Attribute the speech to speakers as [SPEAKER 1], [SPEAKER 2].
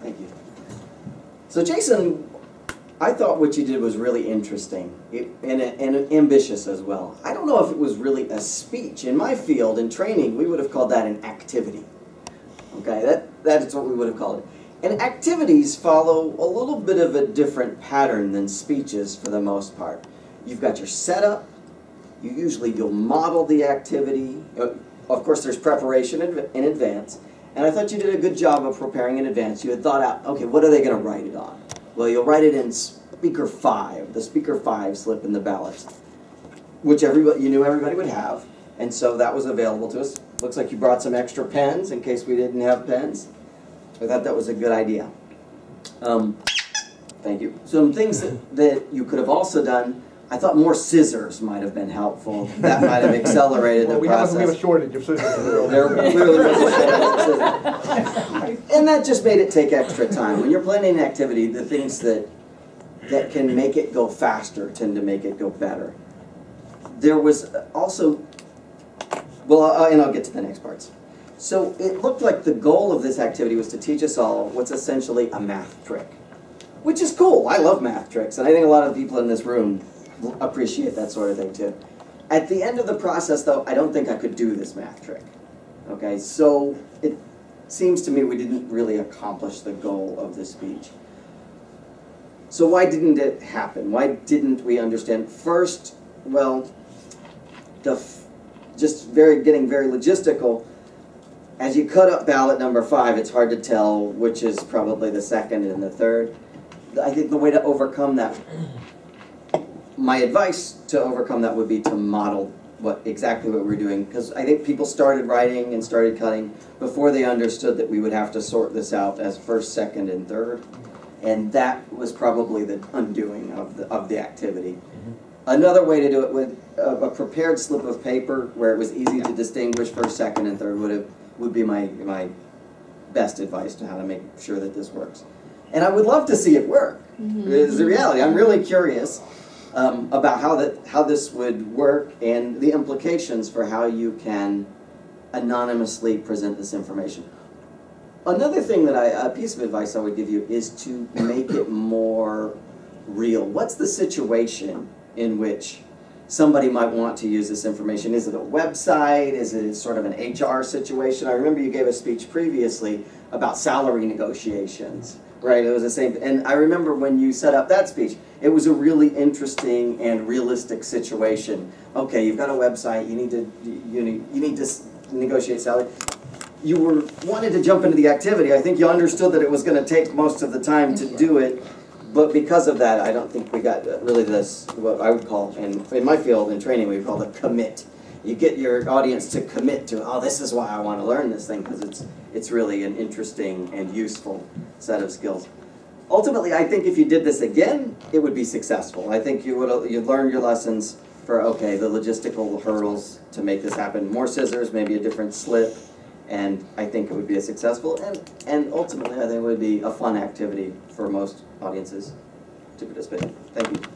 [SPEAKER 1] Thank you. So Jason, I thought what you did was really interesting and ambitious as well. I don't know if it was really a speech. In my field, in training, we would have called that an activity. Okay, that is what we would have called it. And activities follow a little bit of a different pattern than speeches for the most part. You've got your setup. You'll model the activity. Of course, there's preparation in advance. And I thought you did a good job of preparing in advance. You had thought out, okay, what are they going to write it on? Well, you'll write it in Speaker 5, the Speaker 5 slip in the ballots, which you knew everybody would have. And so that was available to us. Looks like you brought some extra pens in case we didn't have pens. I thought that was a good idea. Thank you. Some things that you could have also done, I thought more scissors might have been helpful. That might have accelerated the process.
[SPEAKER 2] We have a shortage of scissors.
[SPEAKER 1] There clearly was a shortage of scissors. And that just made it take extra time. When you're planning an activity, the things that can make it go faster tend to make it go better. There was also, well, and I'll get to the next parts. So it looked like the goal of this activity was to teach us all what's essentially a math trick, which is cool. I love math tricks, and I think a lot of people in this room appreciate that sort of thing too. At the end of the process, though, I don't think I could do this math trick. Okay, so it seems to me we didn't really accomplish the goal of the speech. So why didn't it happen? Why didn't we understand? First, well, getting very logistical. As you cut up ballot number 5, it's hard to tell which is probably the second and the third. I think the way to overcome that, my advice to overcome that would be to model exactly what we're doing, because I think people started writing and started cutting before they understood that we would have to sort this out as first, second, and third, and that was probably the undoing of the activity. Another way to do it with a prepared slip of paper where it was easy to distinguish first, second, and third would be my best advice to how to make sure that this works. And I would love to see it work. It's the reality. I'm really curious about how this would work and the implications for how you can anonymously present this information. Another thing a piece of advice I would give you is to make it more real. What's the situation in which somebody might want to use this information? Is it a website? Is it sort of an HR situation? I remember you gave a speech previously about salary negotiations, right? It was the same, and I remember when you set up that speech, it was a really interesting and realistic situation. Okay, you've got a website, you need to negotiate salary. You wanted to jump into the activity. I think you understood that it was going to take most of the time to do it. But because of that, I don't think we got really this, what I would call, in my field, in training, we call it commit. You get your audience to commit to, oh, this is why I want to learn this thing, because it's really an interesting and useful set of skills. Ultimately, I think if you did this again, it would be successful. I think you'd learn your lessons for, okay, the logistical hurdles to make this happen. More scissors, maybe a different slip, and I think it would be a successful, and ultimately I think it would be a fun activity for most audiences to participate in. Thank you.